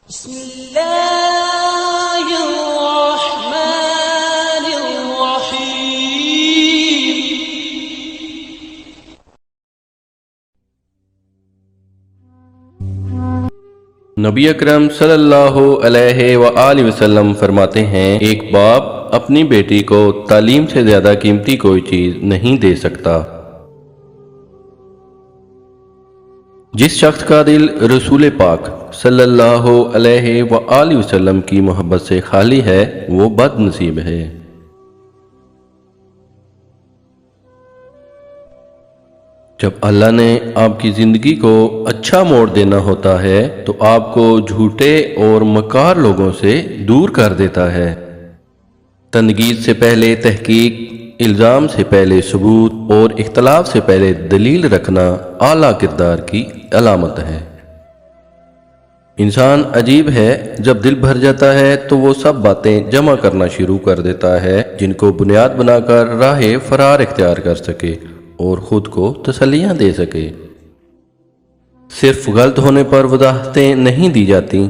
بسم اللہ الرحمن الرحیم۔ نبی اکرم صلی اللہ علیہ وآلہ وسلم فرماتے ہیں، ایک باپ اپنی بیٹی کو تعلیم سے زیادہ قیمتی کوئی چیز نہیں دے سکتا۔ جس شخص کا دل رسول پاک صلی اللہ علیہ وآلہ وسلم کی محبت سے خالی ہے وہ بد نصیب ہے۔ جب اللہ نے آپ کی زندگی کو اچھا موڑ دینا ہوتا ہے تو آپ کو جھوٹے اور مکار لوگوں سے دور کر دیتا ہے۔ تنقید سے پہلے تحقیق، الزام سے پہلے ثبوت اور اختلاف سے پہلے دلیل رکھنا اعلیٰ کردار کی علامت ہے۔ انسان عجیب ہے، جب دل بھر جاتا ہے تو وہ سب باتیں جمع کرنا شروع کر دیتا ہے جن کو بنیاد بنا کر راہ فرار اختیار کر سکے اور خود کو تسلیاں دے سکے۔ صرف غلط ہونے پر وضاحتیں نہیں دی جاتی،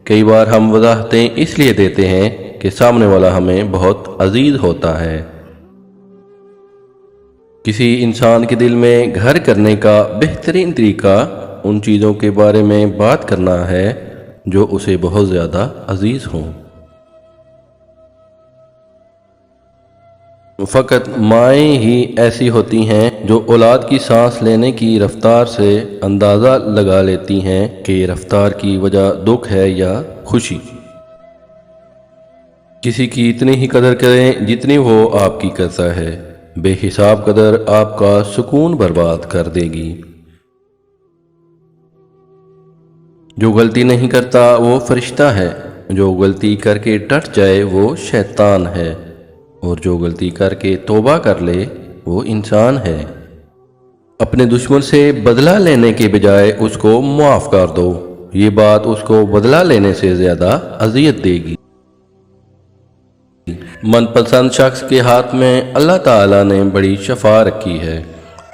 کئی بار ہم وضاحتیں اس لیے دیتے ہیں کہ سامنے والا ہمیں بہت عزیز ہوتا ہے۔ کسی انسان کے دل میں گھر کرنے کا بہترین طریقہ ان چیزوں کے بارے میں بات کرنا ہے جو اسے بہت زیادہ عزیز ہوں۔ فقط مائیں ہی ایسی ہوتی ہیں جو اولاد کی سانس لینے کی رفتار سے اندازہ لگا لیتی ہیں کہ رفتار کی وجہ دکھ ہے یا خوشی۔ کسی کی اتنی ہی قدر کریں جتنی وہ آپ کی کرتا ہے، بے حساب قدر آپ کا سکون برباد کر دے گی۔ جو غلطی نہیں کرتا وہ فرشتہ ہے، جو غلطی کر کے ڈٹ جائے وہ شیطان ہے، اور جو غلطی کر کے توبہ کر لے وہ انسان ہے۔ اپنے دشمن سے بدلہ لینے کے بجائے اس کو معاف کر دو، یہ بات اس کو بدلہ لینے سے زیادہ اذیت دے گی۔ من پسند شخص کے ہاتھ میں اللہ تعالیٰ نے بڑی شفا رکھی ہے،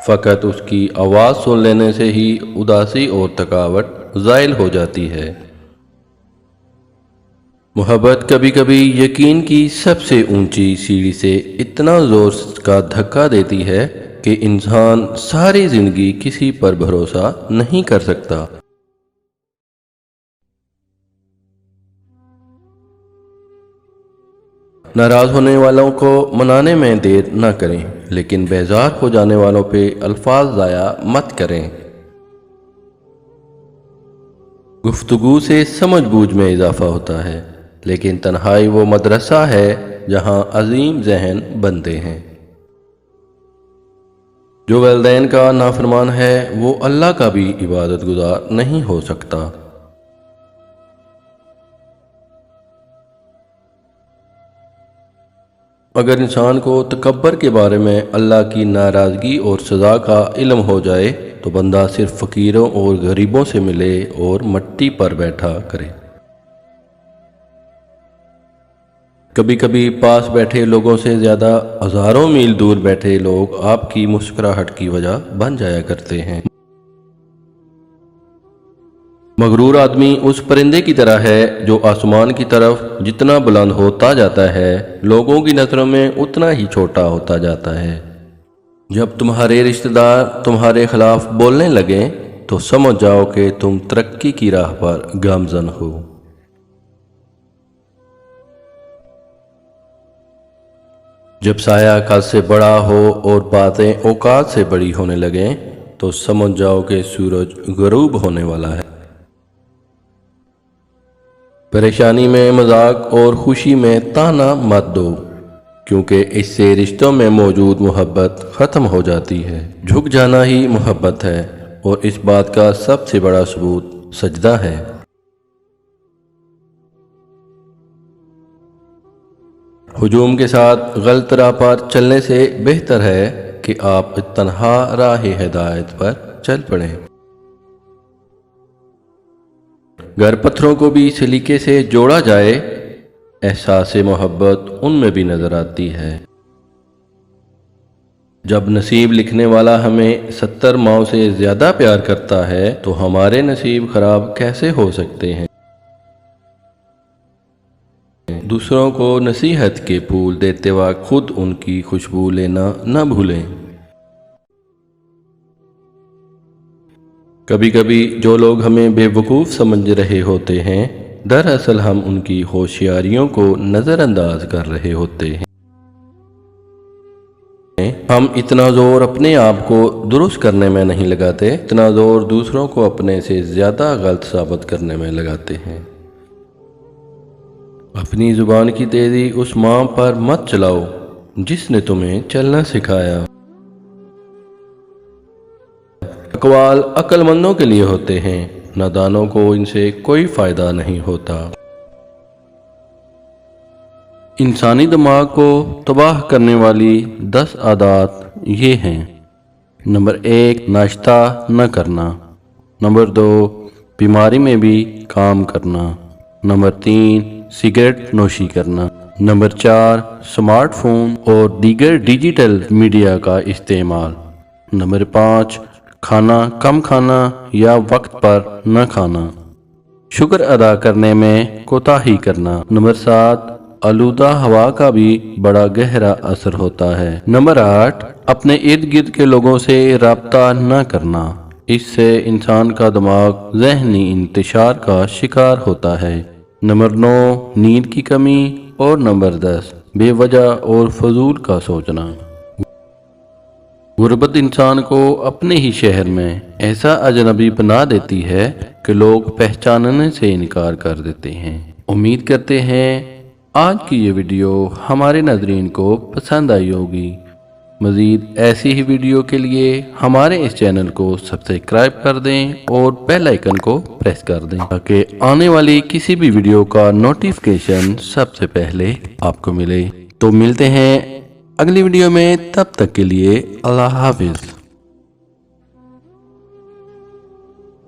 فقط اس کی آواز سن لینے سے ہی اداسی اور تھکاوٹ زائل ہو جاتی ہے۔ محبت کبھی کبھی یقین کی سب سے اونچی سیڑھی سے اتنا زور کا دھکا دیتی ہے کہ انسان ساری زندگی کسی پر بھروسہ نہیں کر سکتا۔ ناراض ہونے والوں کو منانے میں دیر نہ کریں، لیکن بیزار ہو جانے والوں پہ الفاظ ضائع مت کریں۔ گفتگو سے سمجھ بوجھ میں اضافہ ہوتا ہے، لیکن تنہائی وہ مدرسہ ہے جہاں عظیم ذہن بنتے ہیں۔ جو والدین کا نافرمان ہے وہ اللہ کا بھی عبادت گزار نہیں ہو سکتا۔ اگر انسان کو تکبر کے بارے میں اللہ کی ناراضگی اور سزا کا علم ہو جائے تو بندہ صرف فقیروں اور غریبوں سے ملے اور مٹی پر بیٹھا کرے۔ کبھی کبھی پاس بیٹھے لوگوں سے زیادہ ہزاروں میل دور بیٹھے لوگ آپ کی مسکراہٹ کی وجہ بن جایا کرتے ہیں۔ مغرور آدمی اس پرندے کی طرح ہے جو آسمان کی طرف جتنا بلند ہوتا جاتا ہے لوگوں کی نظروں میں اتنا ہی چھوٹا ہوتا جاتا ہے۔ جب تمہارے رشتہ دار تمہارے خلاف بولنے لگیں تو سمجھ جاؤ کہ تم ترقی کی راہ پر گامزن ہو۔ جب سایہ قد سے بڑا ہو اور باتیں اوقات سے بڑی ہونے لگیں تو سمجھ جاؤ کہ سورج غروب ہونے والا ہے۔ پریشانی میں مذاق اور خوشی میں تانا مت دو، کیونکہ اس سے رشتوں میں موجود محبت ختم ہو جاتی ہے۔ جھک جانا ہی محبت ہے، اور اس بات کا سب سے بڑا ثبوت سجدہ ہے۔ ہجوم کے ساتھ غلط راہ پر چلنے سے بہتر ہے کہ آپ تنہا راہ ہدایت پر چل پڑیں۔ گر پتھروں کو بھی سلیقے سے جوڑا جائے، احساس محبت ان میں بھی نظر آتی ہے۔ جب نصیب لکھنے والا ہمیں 70 ماؤں سے زیادہ پیار کرتا ہے تو ہمارے نصیب خراب کیسے ہو سکتے ہیں؟ دوسروں کو نصیحت کے پھول دیتے وقت خود ان کی خوشبو لینا نہ بھولیں۔ کبھی کبھی جو لوگ ہمیں بے وقوف سمجھ رہے ہوتے ہیں، دراصل ہم ان کی ہوشیاریوں کو نظر انداز کر رہے ہوتے ہیں۔ ہم اتنا زور اپنے آپ کو درست کرنے میں نہیں لگاتے، اتنا زور دوسروں کو اپنے سے زیادہ غلط ثابت کرنے میں لگاتے ہیں۔ اپنی زبان کی تیزی اس ماں پر مت چلاؤ جس نے تمہیں چلنا سکھایا۔ اقوال عقل مندوں کے لیے ہوتے ہیں، نادانوں کو ان سے کوئی فائدہ نہیں ہوتا۔ انسانی دماغ کو تباہ کرنے والی 10 عادات یہ ہیں۔ نمبر 1، ناشتہ نہ کرنا۔ نمبر 2، بیماری میں بھی کام کرنا۔ نمبر 3، سگریٹ نوشی کرنا۔ نمبر 4، سمارٹ فون اور دیگر ڈیجیٹل میڈیا کا استعمال۔ نمبر 5، کھانا کم کھانا یا وقت پر نہ کھانا۔ شکر ادا کرنے میں کوتاہی کرنا۔ نمبر 7، آلودہ ہوا کا بھی بڑا گہرا اثر ہوتا ہے۔ نمبر 8، اپنے ارد گرد کے لوگوں سے رابطہ نہ کرنا، اس سے انسان کا دماغ ذہنی انتشار کا شکار ہوتا ہے۔ نمبر 9، نیند کی کمی۔ اور نمبر 10، بے وجہ اور فضول کا سوچنا۔ غربت انسان کو اپنے ہی شہر میں ایسا اجنبی بنا دیتی ہے کہ لوگ پہچاننے سے انکار کر دیتے ہیں۔ امید کرتے ہیں آج کی یہ ویڈیو ہمارے ناظرین کو پسند آئی ہوگی۔ مزید ایسی ہی ویڈیو کے لیے ہمارے اس چینل کو سبسکرائب کر دیں اور بیل آئیکن کو پریس کر دیں تاکہ آنے والی کسی بھی ویڈیو کا نوٹیفیکیشن سب سے پہلے آپ کو ملے۔ تو ملتے ہیں اگلی ویڈیو میں، تب تک کے لیے اللہ حافظ۔